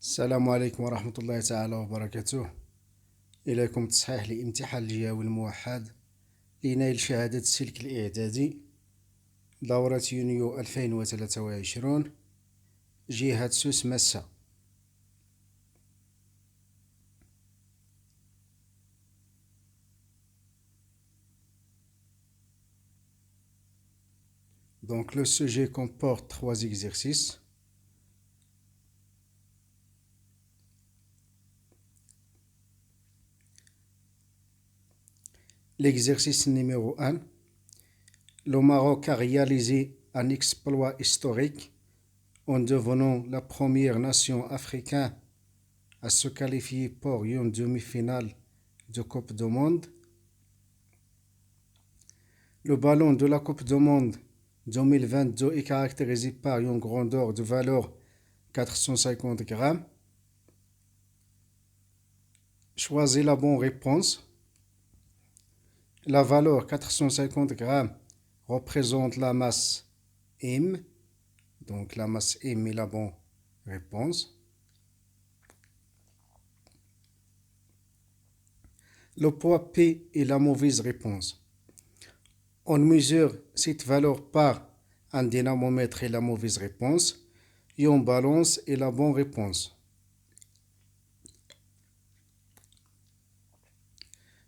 السلام عليكم ورحمة الله تعالى وبركاته. إليكم تصحيح لامتحان الجهوي الموحد لنيل شهادة السلك الإعدادي دورة يونيو 2023 جهة سوس مسا. Donc le sujet comporte 3 exercices. L'exercice numéro 1. Le Maroc a réalisé un exploit historique en devenant la première nation africaine à se qualifier pour une demi-finale de Coupe du Monde. Le ballon de la Coupe du Monde 2022 est caractérisé par une grandeur de valeur 450 grammes. Choisis la bonne réponse. La valeur 450 grammes représente la masse M. Donc la masse M est la bonne réponse. Le poids P est la mauvaise réponse. On mesure cette valeur par un dynamomètre est la mauvaise réponse et on balance est la bonne réponse.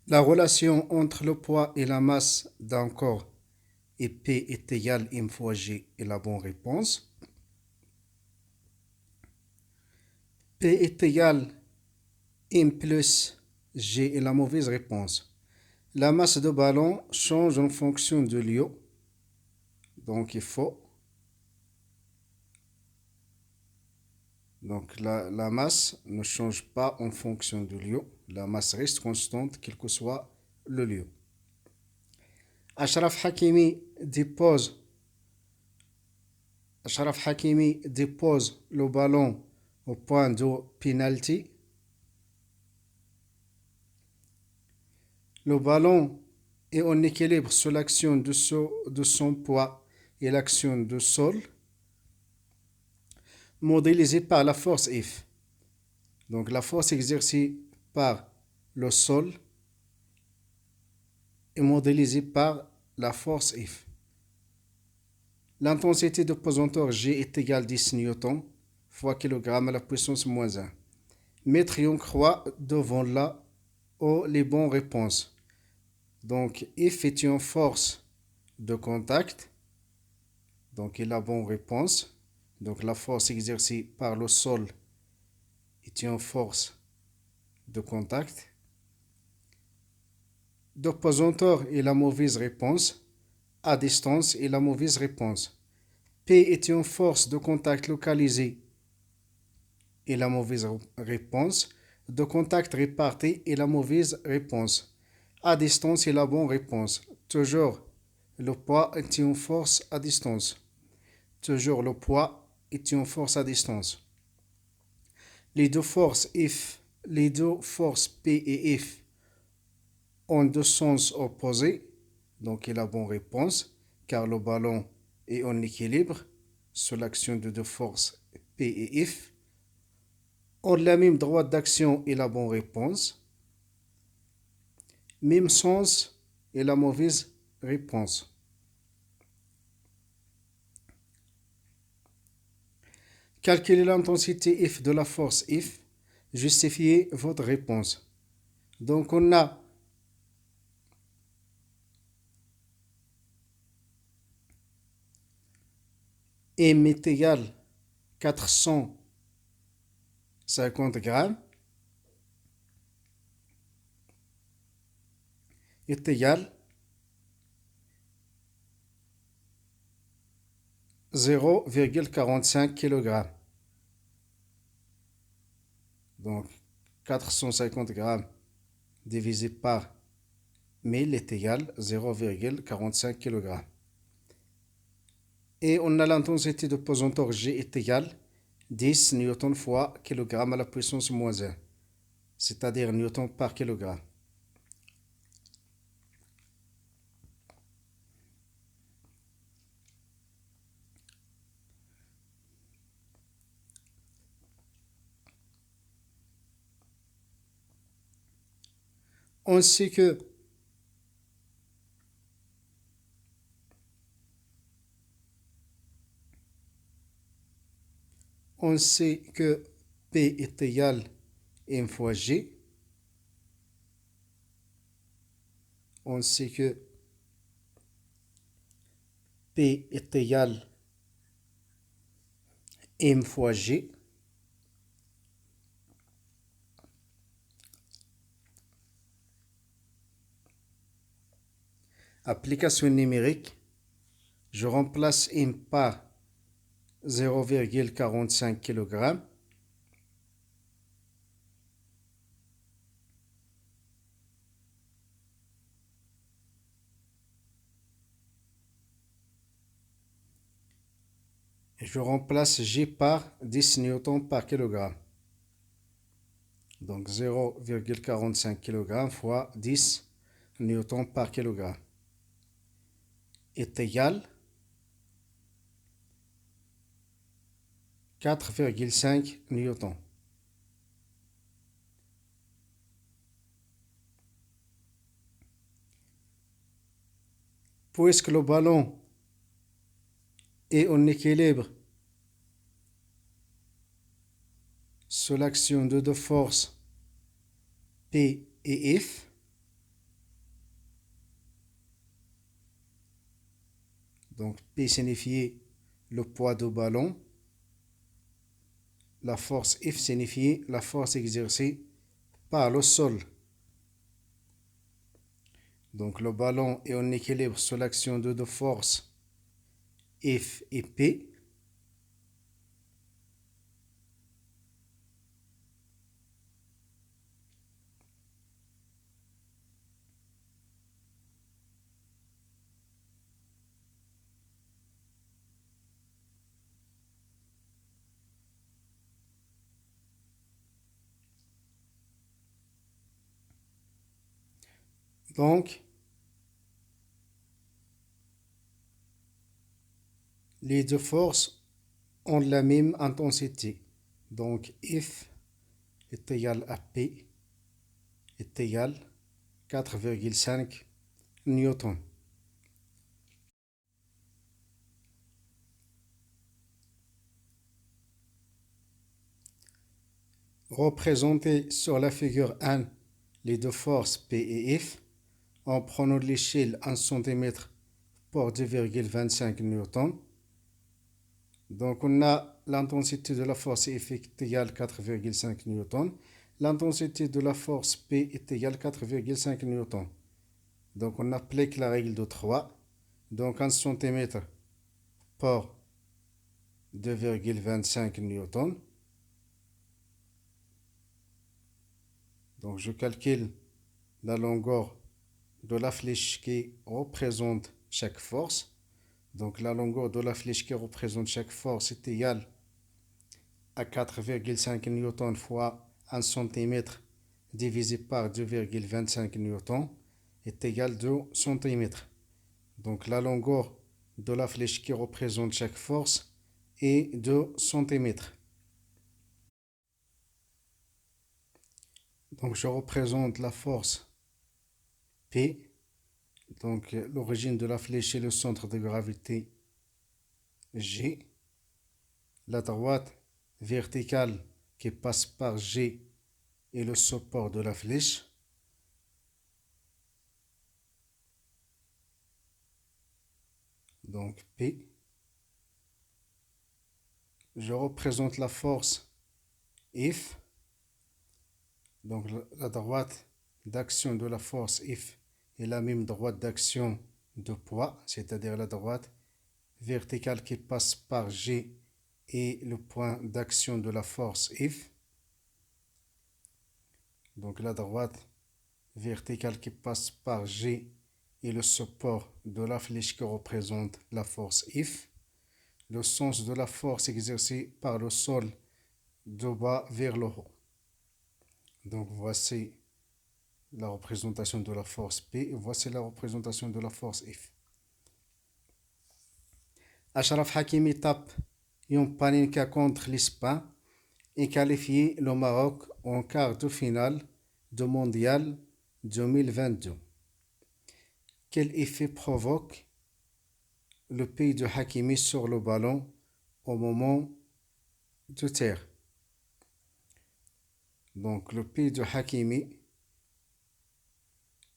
La relation entre le poids et la masse d'un corps et P est égal M fois G est la bonne réponse. P est égal M plus G est la mauvaise réponse. La masse de ballon change en fonction de lieu. Donc il faut. Donc la masse ne change pas en fonction du lieu. La masse reste constante quel que soit le lieu. Achraf Hakimi dépose le ballon au point de penalty. Le ballon est en équilibre sous l'action de son poids et l'action du sol, modélisée par la force F. Donc la force exercée par le sol est modélisée par la force F. L'intensité de pesanteur G est égale à 10 newtons fois kilogramme à la puissance moins 1. Mettre une croix devant la ou les bonnes réponses. Donc F est une force de contact. Donc est la bonne réponse. Donc la force exercée par le sol est une force de contact. De pesanteur est la mauvaise réponse. À distance est la mauvaise réponse. P est une force de contact localisée et la mauvaise réponse. De contact réparti est la mauvaise réponse. À distance est la bonne réponse. Toujours le poids est une force à distance. Toujours le poids est une force à distance. Les deux forces P et F ont deux sens opposés. Donc est la bonne réponse car le ballon est en équilibre sous l'action de deux forces P et F. Ont la même droite d'action est la bonne réponse. Même sens est la mauvaise réponse. Calculez l'intensité F de la force F. Justifiez votre réponse. Donc on a M est égal 450 grammes est égal 0,45 kg. Donc 450 grammes divisé par 1000 est égal 0,45 kg. Et on a l'intensité de pesanteur G est égale 10 newtons fois kilogramme à la puissance moins 1, c'est-à-dire newton par kilogramme. On sait que P est égal à M fois G. On sait que P est égal à M fois G. Application numérique. Je remplace M par 0,45 kg. Et je remplace G par 10 newtons par kilogramme. Donc 0,45 kg fois 10 newtons par kilogramme est égal 4,5 newtons. Puisque le ballon est en équilibre sous l'action de deux forces P et F, donc P signifie le poids du ballon, la force F signifie la force exercée par le sol. Donc le ballon est en équilibre sous l'action de deux forces F et P. Donc, les deux forces ont la même intensité. Donc, F est égal à P est égal à 4,5 newtons. Représenter sur la figure 1 les deux forces P et F en prenant l'échelle 1 cm pour 2,25 newtons. Donc, on a l'intensité de la force F est égale à 4,5 newtons. L'intensité de la force P est égale à 4,5 newtons. Donc, on applique la règle de 3. Donc, 1 cm pour 2,25 newtons. Donc, je calcule la longueur de la flèche qui représente chaque force. Donc, la longueur de la flèche qui représente chaque force est égale à 4,5 newtons fois 1 cm divisé par 2,25 newtons est égal à 2 cm. Donc, la longueur de la flèche qui représente chaque force est 2 cm. Donc, je représente la force P. Donc, l'origine de la flèche est le centre de gravité G. La droite verticale qui passe par G est le support de la flèche. Donc, P. Je représente la force F. Donc, la droite d'action de la force F est la même droite d'action de poids, c'est-à-dire la droite verticale qui passe par G est le point d'action de la force F. Donc, la droite verticale qui passe par G est le support de la flèche qui représente la force F. Le sens de la force exercée par le sol de bas vers le haut. Donc, voici la représentation de la force P et voici la représentation de la force F. Achraf Hakimi tape une Panenka contre l'Espagne et qualifie le Maroc en quart de finale du mondial 2022. Quel effet provoque le pays de Hakimi sur le ballon au moment de terre? Donc le pays de Hakimi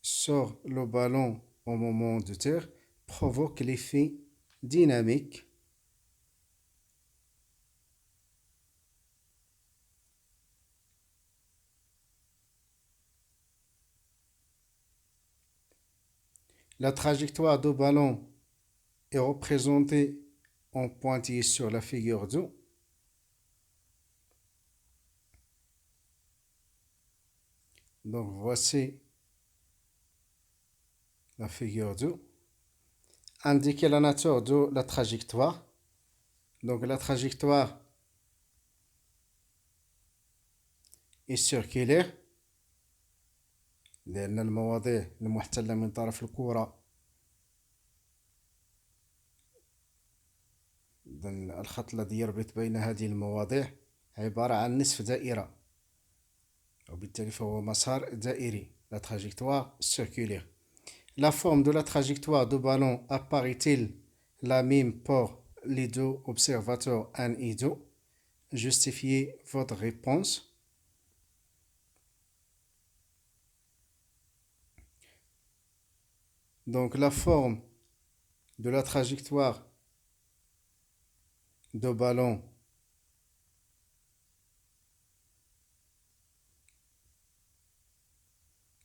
sur le ballon au moment de terre provoque l'effet dynamique La trajectoire du ballon est représentée en pointillé sur la figure 2. Donc voici la figure 2. Indiquez la nature de la trajectoire. Donc la trajectoire est circulaire لأن المواضيع المحتلة من طرف الكرة الخط الذي يربط بين هذه المواضيع عبارة عن نصف دائرة وبالتالي فهو مسار دائري. La trajectoire circulaire. La forme de la trajectoire du ballon apparaît-il la même pour les deux observateurs 1 et 2? Justifiez votre réponse. Donc la forme de la trajectoire de ballon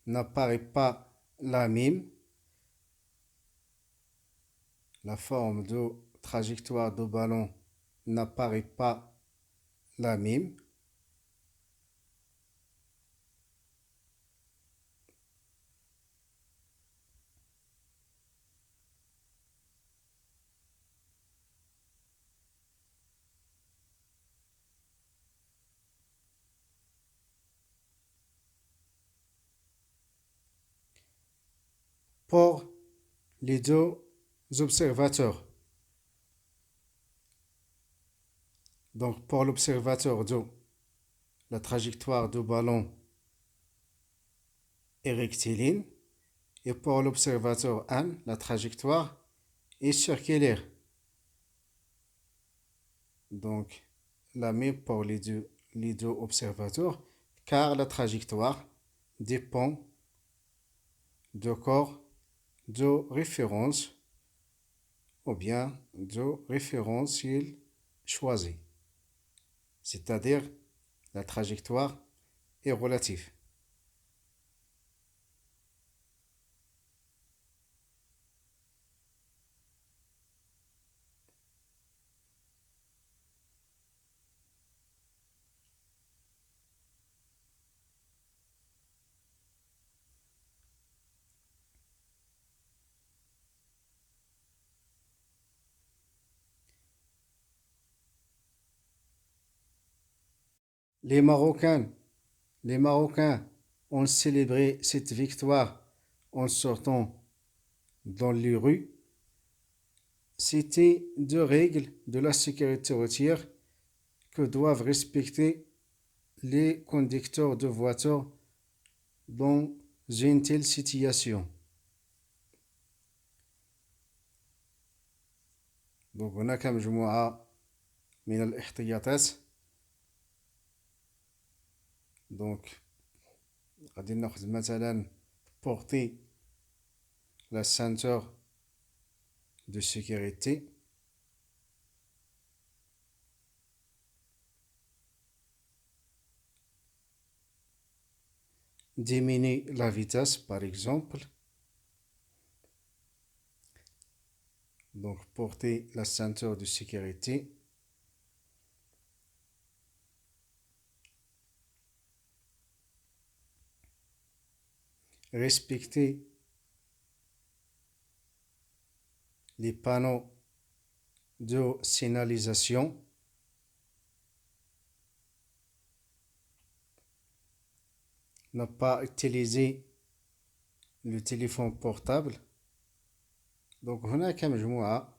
n'apparaît pas la même. La forme de trajectoire de ballon n'apparaît pas la même. Pour les deux observateurs. Donc pour l'observateur 2, la trajectoire du ballon est rectiligne. Et pour l'observateur 1, la trajectoire est circulaire. Donc la même pour les deux observateurs, car la trajectoire dépend de corps de référence ou bien de référentiel choisi. C'est-à-dire la trajectoire est relative. Les Marocains ont célébré cette victoire en sortant dans les rues. C'était deux règles de la sécurité routière que doivent respecter les conducteurs de voitures dans une telle situation. Donc هناك مجموعة من الاحتياطات. Donc غادي ناخذ مثلا porter la ceinture de sécurité. Diminuer la vitesse par exemple. Donc porter la ceinture de sécurité. Respecter les panneaux de signalisation. Ne pas utiliser le téléphone portable. Donc هناك مجموعة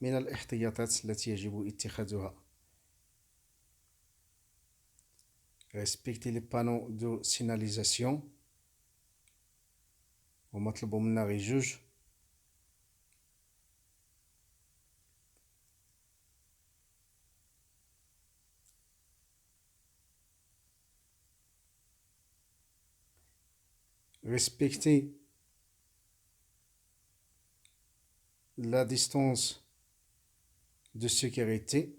من الاحتياطات التي يجب اتخاذها. Respecter les panneaux de signalisation. ومطلوب منا غير جوج. Respecter la distance de sécurité.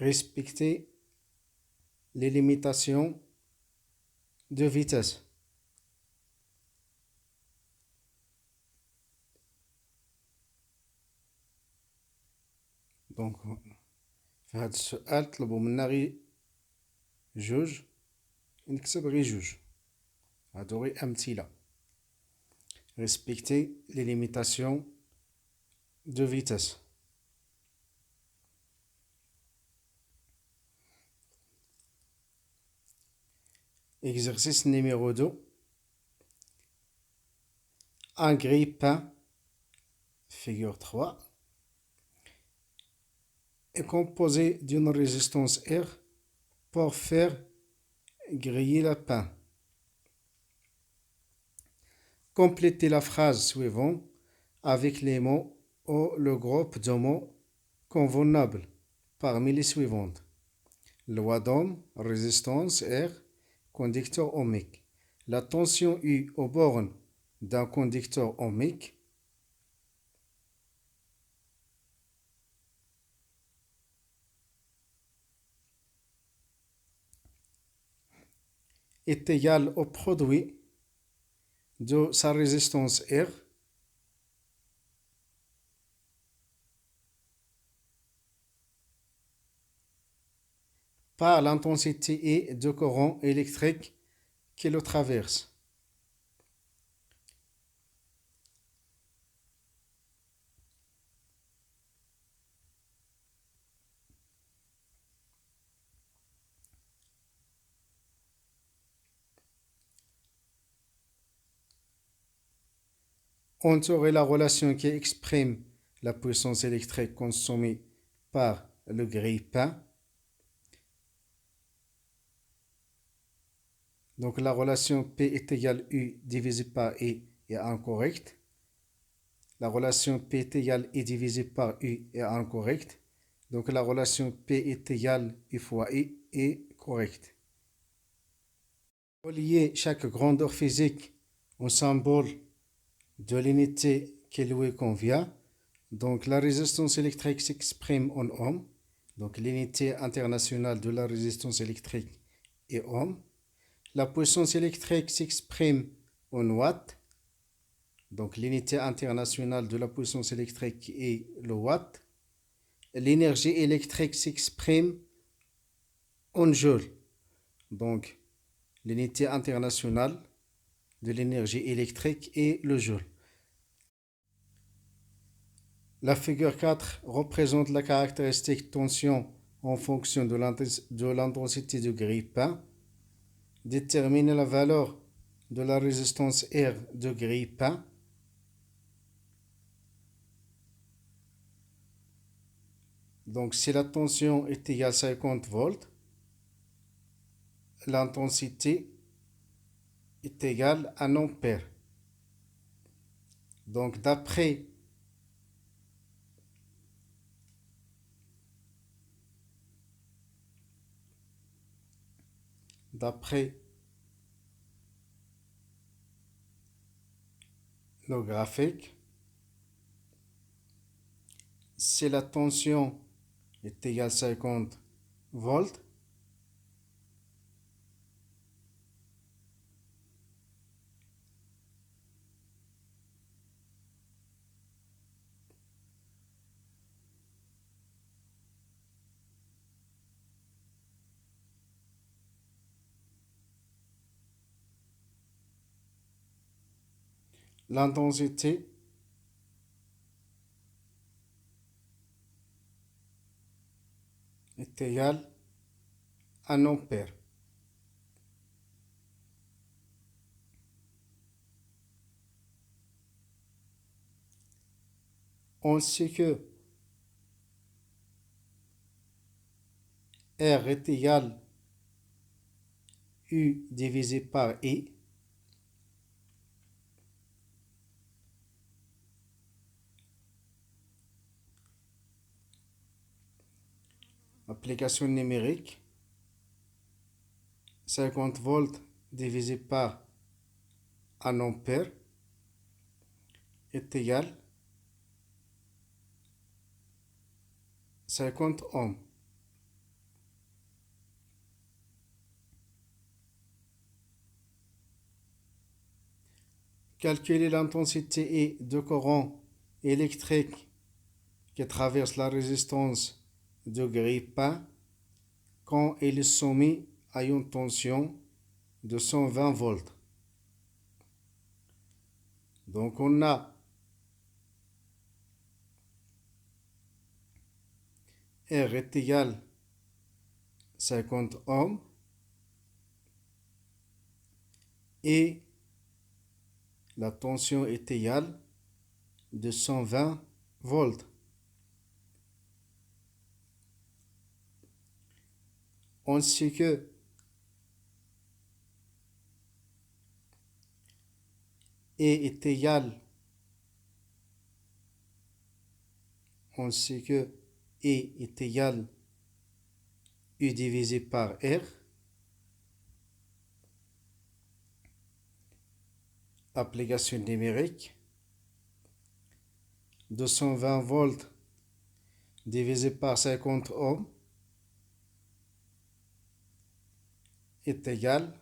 Respecter les limitations de vitesse. Donc في هذا السؤال طلبوا منا غير جوج، نكتب غير جوج، هادو غير أمثلة. Respecter les limitations de vitesse. Exercice numéro 2. Un grille-pain, figure 3, est composé d'une résistance R pour faire griller le pain. Complétez la phrase suivante avec les mots ou le groupe de mots convenables parmi les suivantes. Loi d'Ohm, résistance R, conducteur ohmique. La tension U aux bornes d'un conducteur ohmique est égale au produit de sa résistance R par l'intensité E de courant électrique qui le traverse. Entourer la relation qui exprime la puissance électrique consommée par le grille-pain. Donc la relation P est égale U divisé par E est incorrecte. La relation P est égale E divisé par U est incorrecte. Donc la relation P est égale U fois E est correcte. Relier chaque grandeur physique au symbole de l'unité qui lui convient. Donc la résistance électrique s'exprime en ohm. Donc l'unité internationale de la résistance électrique est ohm. La puissance électrique s'exprime en watts. Donc l'unité internationale de la puissance électrique est le watt. L'énergie électrique s'exprime en joules. Donc l'unité internationale de l'énergie électrique est le joule. La figure 4 représente la caractéristique tension en fonction de l'intensité du grille-pain. Détermine la valeur de la résistance R de grille-pain. Donc si la tension est égale à 50 volts, l'intensité est égale à 1 ampère. Donc d'après le graphique, si la tension est égale à 50 volts, l'intensité est égal à 1 ampère. On sait que R est égal U divisé par I. Application numérique. 50 volts divisé par 1 ampère est égal 50 ohms. Calculer l'intensité E de courant électrique qui traverse la résistance de grille-pain quand il est soumis à une tension de 120 volts. Donc on a R est égal 50 ohms et la tension est égale de 120 volts. On sait que E est égal, on sait que E est égal U divisé par R. Application numérique. 220 volts divisé par 50 ohms est égal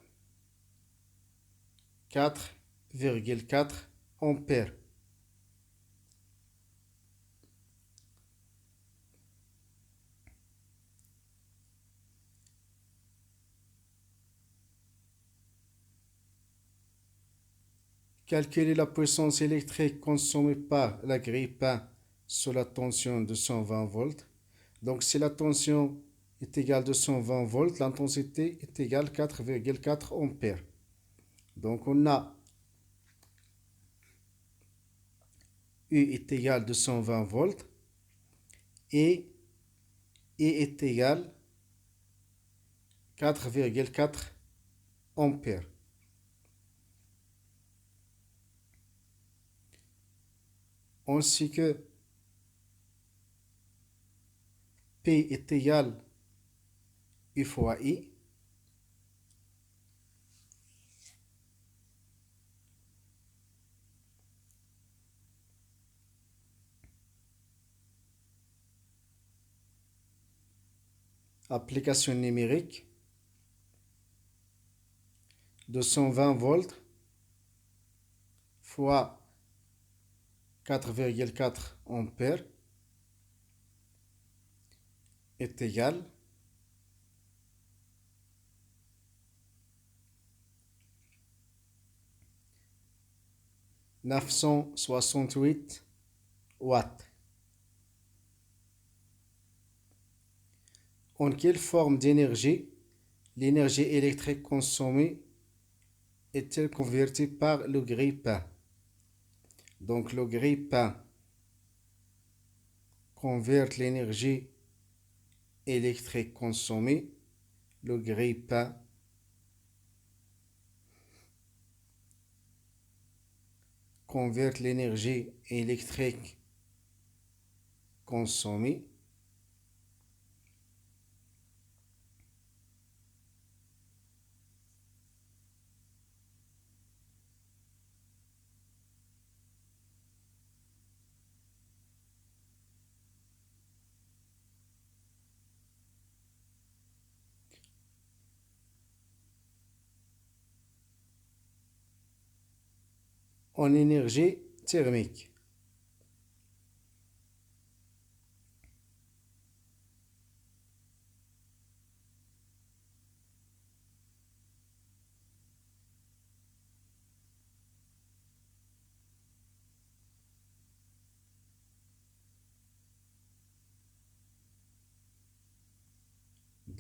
4,4 ampères. Calculer la puissance électrique consommée par la grille-pain sous la tension de 120 volts. Donc si la tension est égale de 120 volts, l'intensité est égale à 4,4 ampères. Donc on a U est égal de 120 volts et E est égal à 4,4 ampères. On sait que P est égal U fois I. Application numérique. 220 volts fois 4,4 ampères est égal à 968 watts. En quelle forme d'énergie l'énergie électrique consommée est-elle convertie par le grille-pain? Donc le grille-pain converte l'énergie électrique consommée. Le grille-pain converte l'énergie électrique consommée en énergie thermique.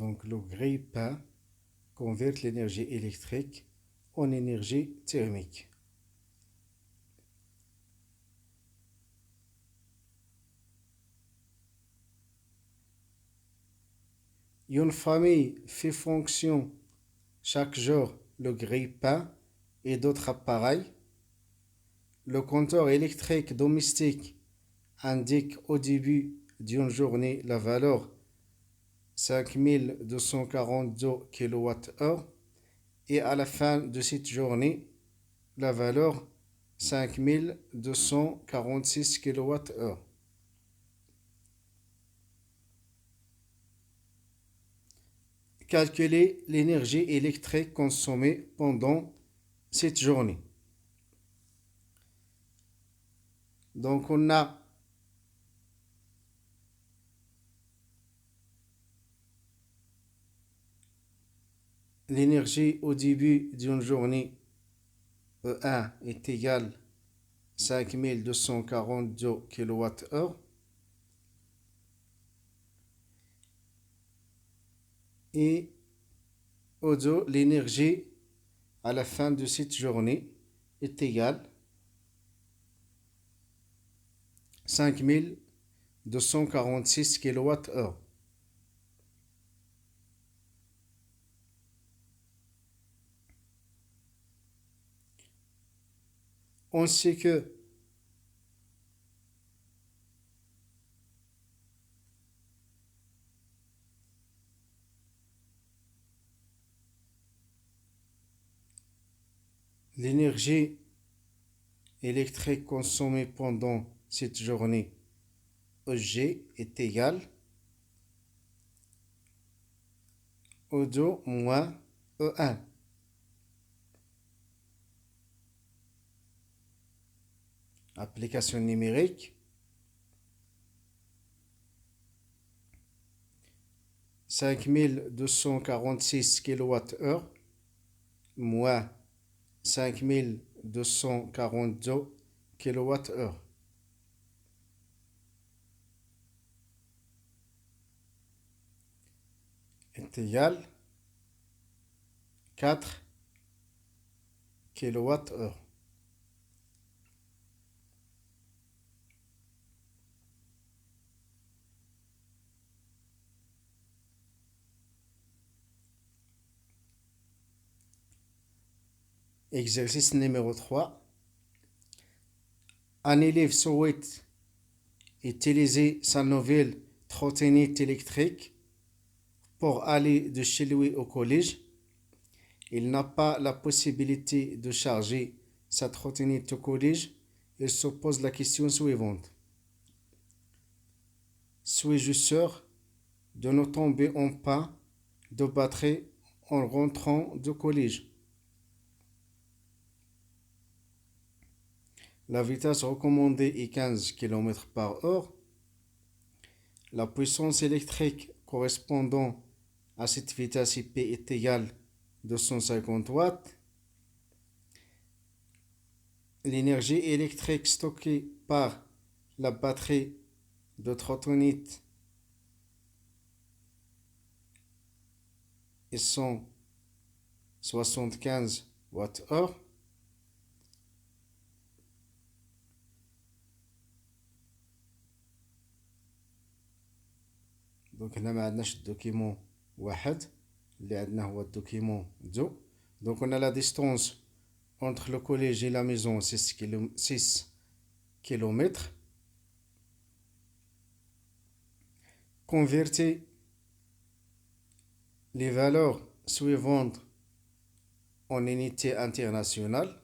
Donc le grille-pain convertit l'énergie électrique en énergie thermique. Une famille fait fonction chaque jour le grille-pain et d'autres appareils. Le compteur électrique domestique indique au début d'une journée la valeur 5242 kWh et à la fin de cette journée la valeur 5246 kWh. Calculer l'énergie électrique consommée pendant cette journée. Donc on a l'énergie au début d'une journée E1 est égale 5242 kWh et O2 l'énergie à la fin de cette journée est égale 5246 kWh. On sait que l'énergie électrique consommée pendant cette journée EG est égale O2 moins E1. Application numérique. 5246 kWh moins 5242 kWh. Est égal 4 kWh. Exercice numéro 3. Un élève souhaite utiliser sa nouvelle trottinette électrique pour aller de chez lui au collège. Il n'a pas la possibilité de charger sa trottinette au collège. Il se pose la question suivante. Suis-je sûr de ne tomber en panne de batterie en rentrant du collège? La vitesse recommandée est 15 km par heure. La puissance électrique correspondant à cette vitesse IP est égale à 250 watts. L'énergie électrique stockée par la batterie de trottinette est 175 Wh. Donc هنا ما عندناش الدوكيمون واحد اللي عندنا هو الدوكيمون 2. Donc on a la distance entre le collège et la maison 6 km. Convertez les valeurs suivantes en unités internationales.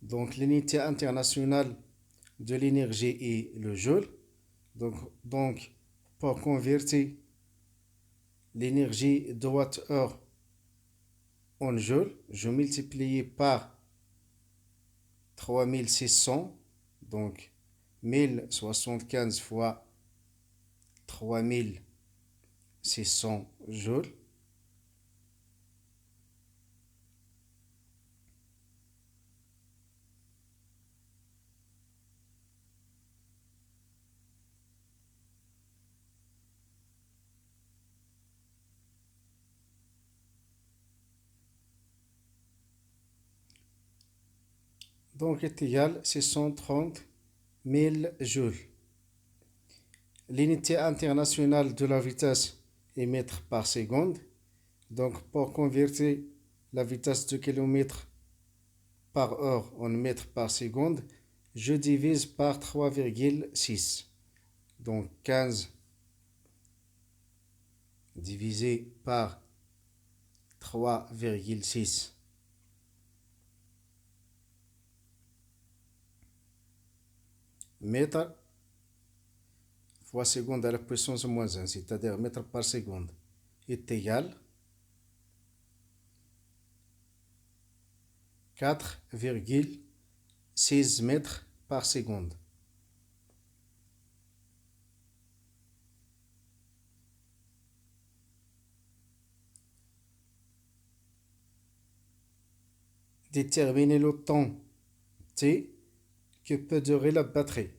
Donc l'unité internationale de l'énergie est le joule. Donc pour convertir l'énergie de Wh en joule, je multiplie par 3600, donc 1075 fois 3600 joules. Donc est égal 630 000 joules. L'unité internationale de la vitesse est mètres par seconde. Donc pour convertir la vitesse de kilomètres par heure en mètres par seconde, je divise par 3,6. Donc 15 divisé par 3,6 mètres fois seconde à la puissance moins 1, c'est-à-dire mètres par seconde, est égal 4,6 mètres par seconde. Déterminer le temps T que peut durer la batterie.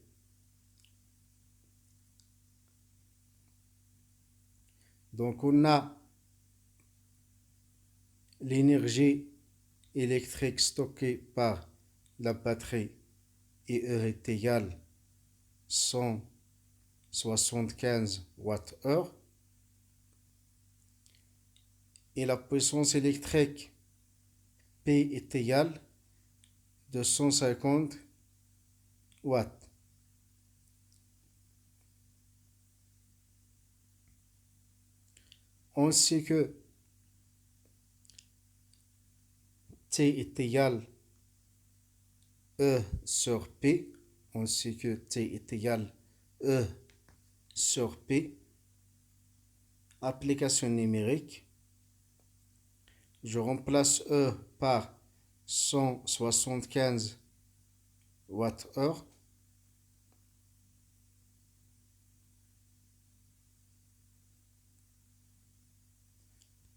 Donc on a l'énergie électrique stockée par la batterie et E est égal 175 Wh. Et la puissance électrique P est égale 250 watts. On sait que T est égal E sur P. On sait que T est égal E sur P. Application numérique. Je remplace E par 175 Wh.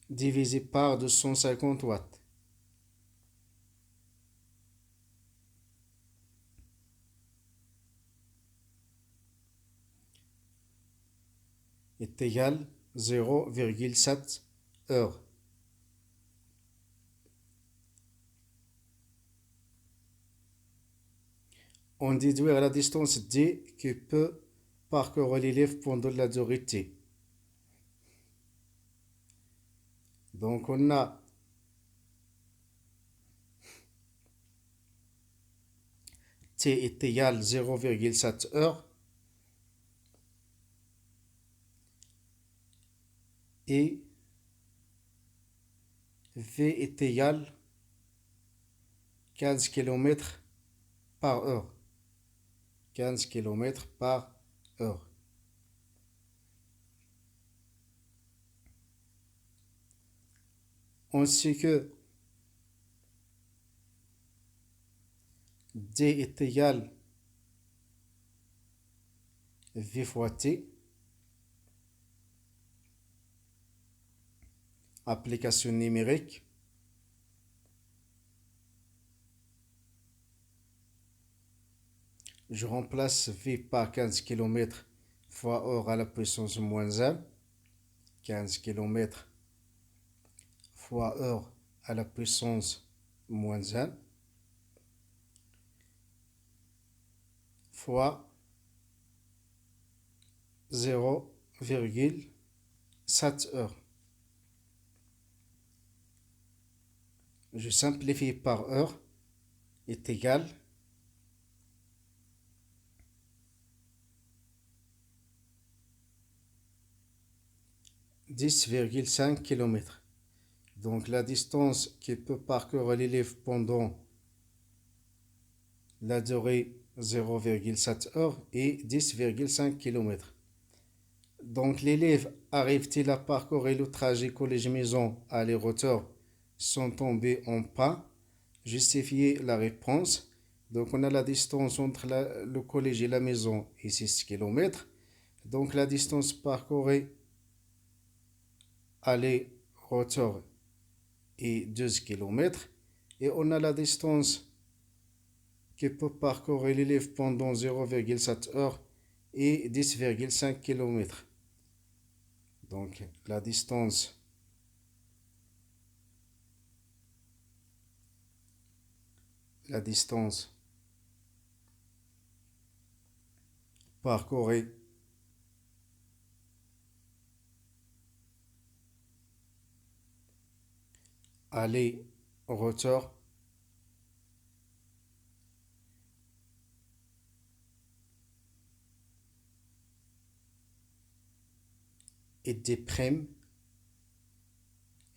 Divisé par 250 watts. Est égal 0,7 heures. On déduit la distance D que peut parcourir l'élève pendant la durée T. Donc on a T est égal 0,7 heures et V est égal 15 km par heure. 15 km par heure. On sait que D est égal V fois T. Application numérique. Je remplace V par 15 km fois heure à la puissance moins 1. 15 km fois heure à la puissance moins 1 fois 0,7 heures. Je simplifie par heure est égal 10,5 km. Donc la distance que peut parcourir l'élève pendant la durée 0,7 heures est 10,5 km. Donc l'élève arrive-t-il à parcourir le trajet collège-maison aller-retour sans tomber en panne? Justifier la réponse. Donc on a la distance entre le collège et la maison est 6 km. Donc la distance parcourue aller-retour est 12 km. Et on a la distance que peut parcourir l'élève pendant 0,7 heures et 10,5 km. Donc la distance parcourir aller-retour et des primes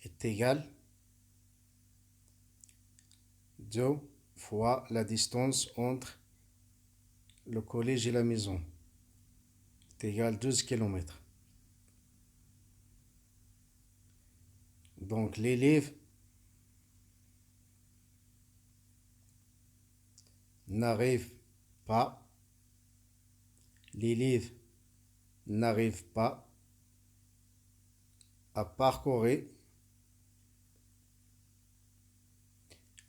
est égal 2 fois la distance entre le collège et la maison est égal 12 km. Donc l'élève n'arrive pas, l'élève n'arrive pas à parcourir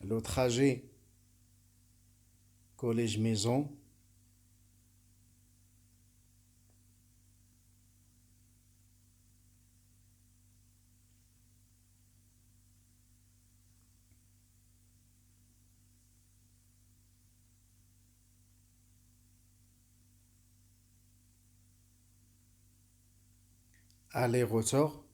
le trajet collège-maison aller-retour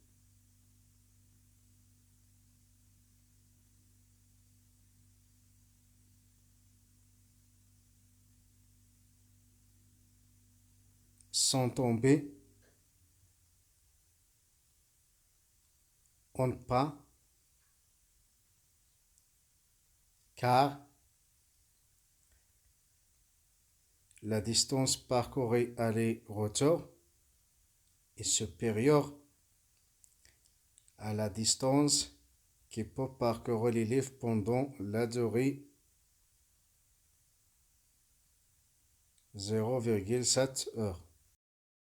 sans tomber en pas car la distance parcourue aller-retour est supérieure à la distance qui peut parcourir l'élève pendant la durée 0,7 heures.